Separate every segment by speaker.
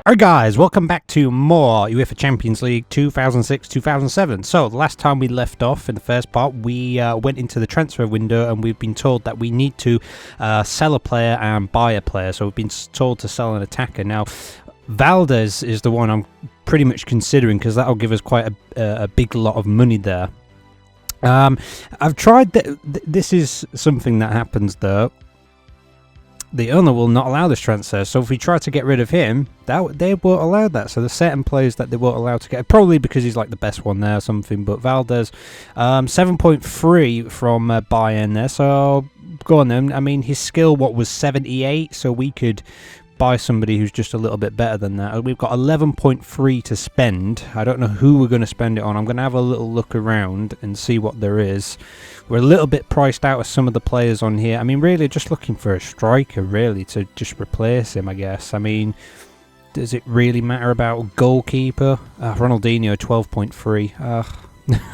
Speaker 1: Alright guys, welcome back to more UEFA Champions League 2006-2007. So, the last time we left off in the first part, we went into the transfer window and we've been told that we need to sell a player and buy a player. So we've been told to sell an attacker. Now, Valdez is the one I'm pretty much considering because that'll give us quite a big lot of money there. I've tried this is something that happens though. The owner will not allow this transfer, so if we try to get rid of him, they won't allow that. So there's certain players that they won't allow to get, probably because he's like the best one there or something. But Valdez, 7.3 from Bayern there, so go on then. I mean, his skill, what was 78, so we could buy somebody who's just a little bit better than that. We've got 11.3 to spend. I don't know who we're going to spend it on. I'm going to have a little look around and see what there is. We're a little bit priced out of some of the players on here. I mean, really just looking for a striker, really, to just replace him, I guess. I mean, does it really matter about a goalkeeper? Ronaldinho, 12.3.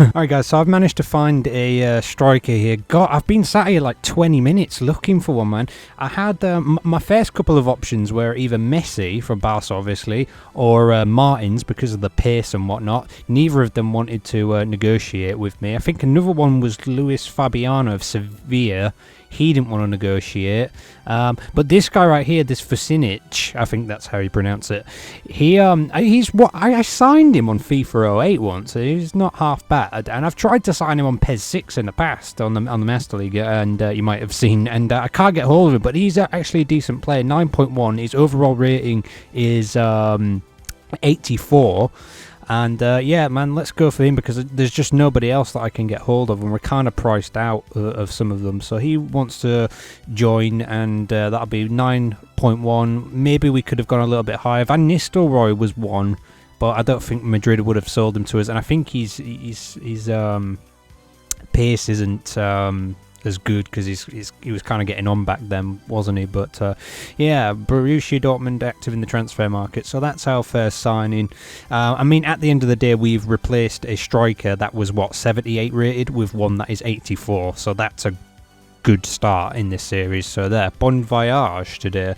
Speaker 1: Alright guys, so I've managed to find a striker here. God, I've been sat here like 20 minutes looking for one, man. I had my first couple of options were either Messi from Barca, obviously, or Martins because of the pace and whatnot. Neither of them wanted to negotiate with me. I think another one was Luis Fabiano of Sevilla. He didn't want to negotiate. But this guy right here, this Vucinic, I think that's how you pronounce it. He's what I signed him on FIFA 08 once. So he's not half bad. And I've tried to sign him on PES 6 in the past on the Master League, and you might have seen. And I can't get hold of him, but he's actually a decent player. 9.1. His overall rating is 84. And yeah, man, let's go for him because there's just nobody else that I can get hold of, and we're kind of priced out of some of them. So he wants to join, and that'll be 9.1. Maybe we could have gone a little bit higher. Van Nistelrooy was 1, but I don't think Madrid would have sold him to us. And I think his pace isn't as good because he was kind of getting on back then, wasn't he? But yeah, Borussia Dortmund active in the transfer market, so that's our first signing. I mean, at the end of the day, we've replaced a striker that was what 78 rated with one that is 84, so that's a good start in this series. So there, Bon Voyage today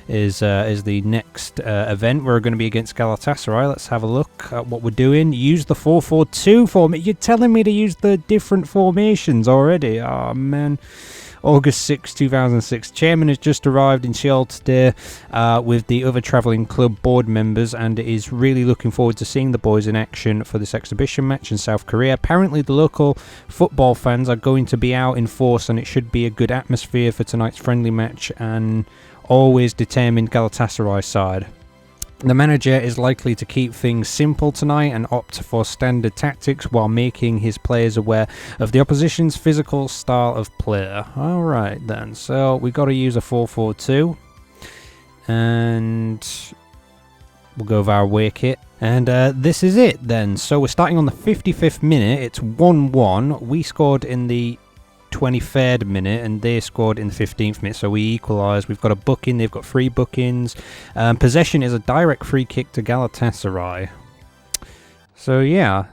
Speaker 1: is the next event. We're going to be against Galatasaray. Let's have a look at what we're doing. Use the 4-4-2 formation. You're telling me to use the different formations already? Oh man. August 6, 2006. Chairman has just arrived in Seoul today with the other travelling club board members, and is really looking forward to seeing the boys in action for this exhibition match in South Korea. Apparently the local football fans are going to be out in force, and it should be a good atmosphere for tonight's friendly match, and always determined Galatasaray side. The manager is likely to keep things simple tonight and opt for standard tactics while making his players aware of the opposition's physical style of play. Alright then, so we got to use a 4-4-2, and we'll go with our away kit. And this is it then. So we're starting on the 55th minute. It's 1-1. We scored in the 23rd minute and they scored in the 15th minute, so we equalised. We've got a booking, they've got 3 bookings. Possession is a direct free kick to Galatasaray. So yeah,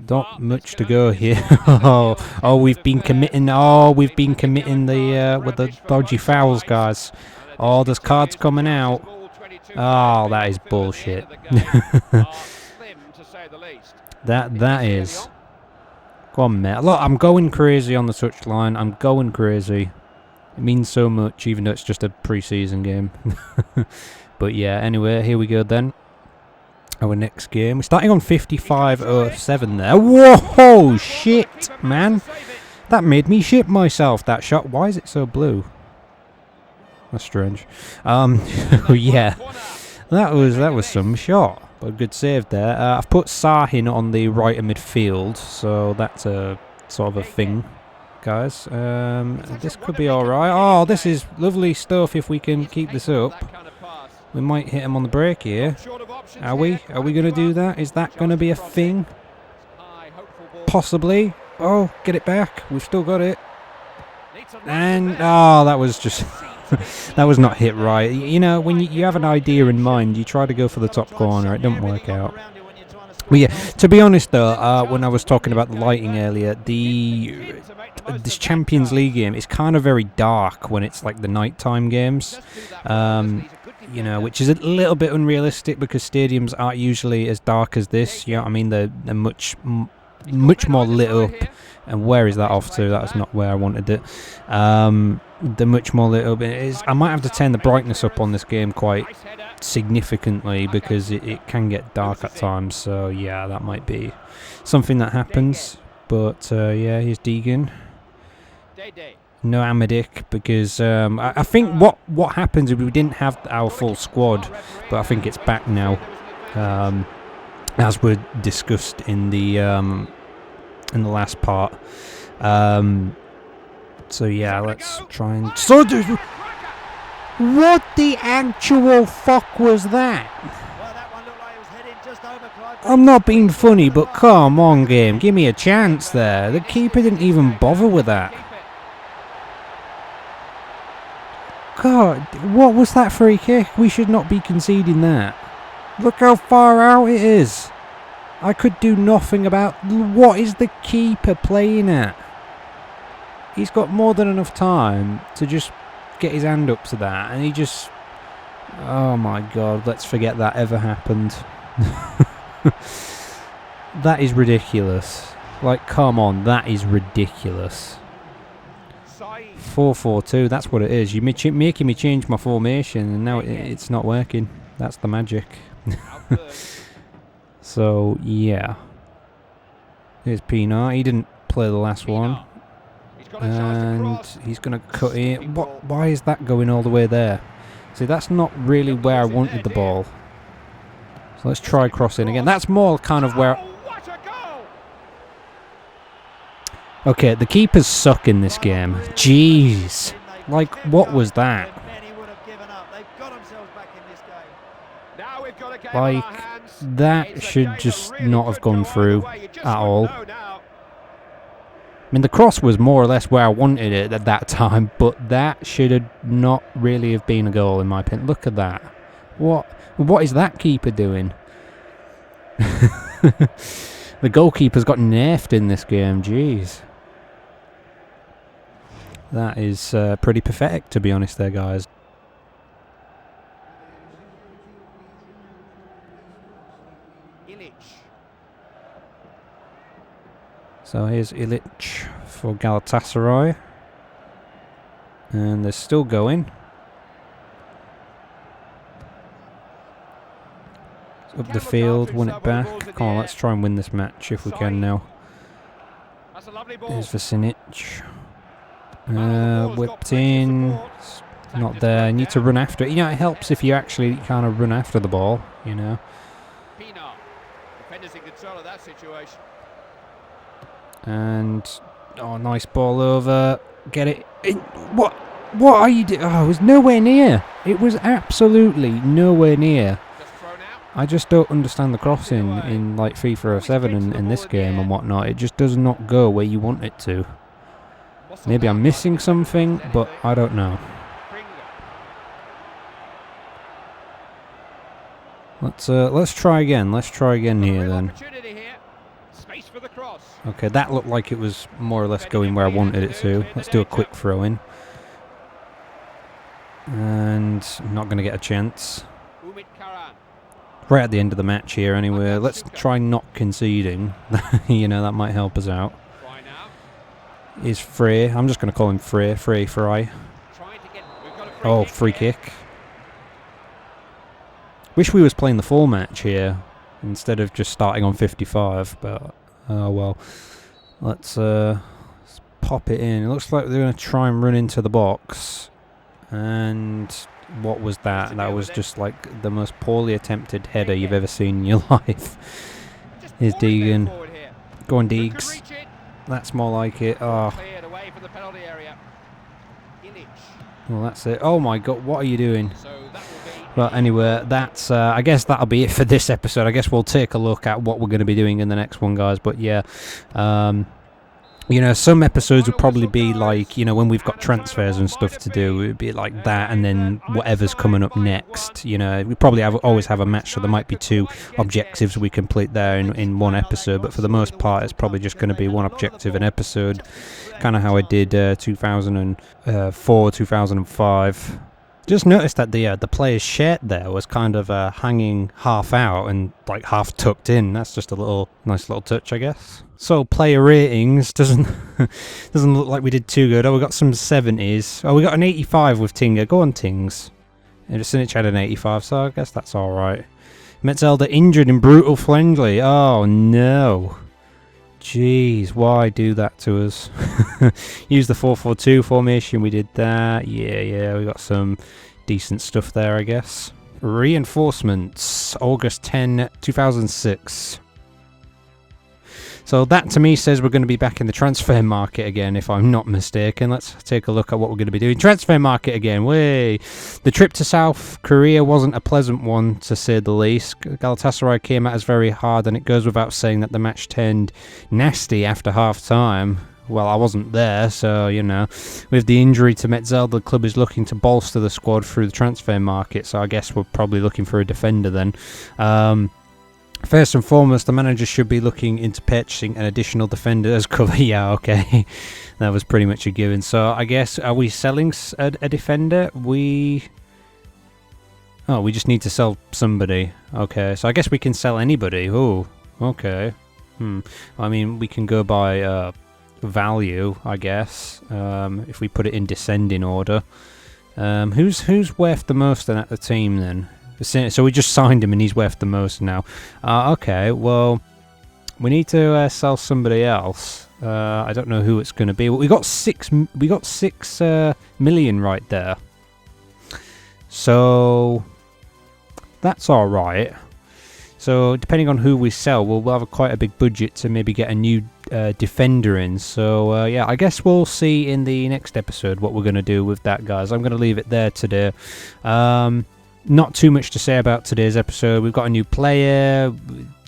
Speaker 1: not much to go here. oh, we've been committing the with the dodgy fouls, guys. Oh, there's cards coming out. Oh, that is bullshit. that is. Go on, mate. Look, I'm going crazy on the touchline. I'm going crazy. It means so much, even though it's just a pre-season game. But yeah, anyway, here we go then. Our next game. We're starting on 55.07 there. Whoa, shit, man. That made me shit myself, that shot. Why is it so blue? That's strange. Yeah. That was some shot. But a good save there. I've put Sahin on the right of midfield, so that's a sort of a thing, guys. This could be alright. Oh, this is lovely stuff if we can keep this up. We might hit him on the break here. Are we? Are we going to do that? Is that going to be a thing? Possibly. Oh, get it back. We've still got it. And, oh, that was just... that was not hit right. You know, when you have an idea in mind, you try to go for the top corner. It doesn't work out. But yeah, to be honest though, when I was talking about the lighting earlier, this Champions League game is kind of very dark when it's like the nighttime games, you know, which is a little bit unrealistic because stadiums aren't usually as dark as this. You know what I mean? They're much more lit up. And where is that off to? That's not where I wanted it. They're much more lit up. I might have to turn the brightness up on this game quite significantly because it can get dark at times. So yeah, that might be something that happens. But yeah, here's Deegan. No Amadik because I think what happens is we didn't have our full squad, but I think it's back now, as we discussed in the last part. So yeah, let's try and... What the actual fuck was that? I'm not being funny, but come on, game. Give me a chance there. The keeper didn't even bother with that. God, what was that free kick? We should not be conceding that. Look how far out it is. I could do nothing about... What is the keeper playing at? He's got more than enough time to just get his hand up to that, and he just... Oh my god, let's forget that ever happened. That is ridiculous. Like, come on, that is ridiculous. 4-4-2, that's what it is. You're making me change my formation, and now it's not working. That's the magic. So, yeah. Here's Pienaar. He didn't play the last one. And he's going to cut it. Why is that going all the way there? See, that's not really where I wanted the ball. So let's try crossing again. That's more kind of where... Okay, the keepers suck in this game. Jeez. Like, what was that? Like, that should just not have gone through at all. I mean, the cross was more or less where I wanted it at that time, but that should have not really have been a goal in my opinion. Look at that. What is that keeper doing? The goalkeeper's got nerfed in this game, jeez. That is pretty pathetic, to be honest there, guys. So here's Ilic for Galatasaray. And they're still going. Up the field, won it back. Come on, let's try and win this match if we can now. Here's Vasinic. Whipped in. Not there. You need to run after it. You know, it helps if you actually kind of run after the ball, you know. Defenders in control of that situation. And oh, nice ball over. Get it in. What are you doing? Oh, it was nowhere near. It was absolutely nowhere near. I just don't understand the crossing in like FIFA 07 and in this game and whatnot. It just does not go where you want it to. Maybe I'm missing something, but I don't know. Let's try again. Let's try again here then. Okay, that looked like it was more or less going where I wanted it to. Let's do a quick throw in. And I'm not going to get a chance. Right at the end of the match here anyway. Let's try not conceding. You know, that might help us out. Is Frey. I'm just going to call him Frey. Fry. Oh, free kick. Wish we was playing the full match here instead of just starting on 55, but oh well. Let's pop it in. It looks like they're going to try and run into the box. And what was that? That was just like the most poorly attempted header you've ever seen in your life. Here's Deegan. Go on, Deegs. That's more like it. Oh. Well, that's it. Oh my god, what are you doing? But anyway, that's I guess that'll be it for this episode. I guess we'll take a look at what we're going to be doing in the next one, guys. But yeah, You know, some episodes would probably be like, you know, when we've got transfers and stuff to do, it would be like that, and then whatever's coming up next. You know, we probably always have a match, so there might be 2 objectives we complete there in one episode, but for the most part, it's probably just going to be one objective an episode, kind of how I did 2004, 2005. Just noticed that the player's shirt there was kind of hanging half out and like half tucked in. That's just a nice little touch, I guess. So player ratings doesn't look like we did too good. Oh, we got some 70s. Oh, we got an 85 with Tinga. Go on, Tings. Sinich had an 85, so I guess that's all right. Metzelder injured in brutal friendly. Oh no. Jeez, why do that to us? Use the 4-4-2 formation, we did that. Yeah, we got some decent stuff there, I guess. Reinforcements, August 10, 2006. So that to me says we're going to be back in the transfer market again, if I'm not mistaken. Let's take a look at what we're going to be doing. Transfer market again, way! The trip to South Korea wasn't a pleasant one, to say the least. Galatasaray came at us very hard, and it goes without saying that the match turned nasty after half-time. Well, I wasn't there, so, you know. With the injury to Metzelder, the club is looking to bolster the squad through the transfer market, so I guess we're probably looking for a defender then. First and foremost, the manager should be looking into purchasing an additional defender as cover. Yeah, okay. That was pretty much a given. So, I guess, are we selling a defender? We just need to sell somebody. Okay, so I guess we can sell anybody. Oh, okay. I mean, we can go by value, I guess, if we put it in descending order. Who's worth the most then at the team then? So we just signed him and he's worth the most now. Okay, well, we need to sell somebody else. I don't know who it's going to be. Well, we got 6 million right there. So that's all right. So depending on who we sell, we'll have quite a big budget to maybe get a new defender in. So yeah, I guess we'll see in the next episode what we're going to do with that, guys. I'm going to leave it there today. Not too much to say about today's episode. We've got a new player.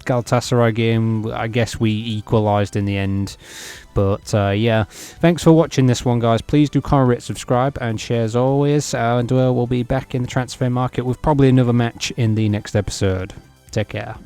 Speaker 1: Galatasaray game, I guess we equalised in the end. But yeah, thanks for watching this one, guys. Please do comment, rate, subscribe, and share as always. And we'll be back in the transfer market with probably another match in the next episode. Take care.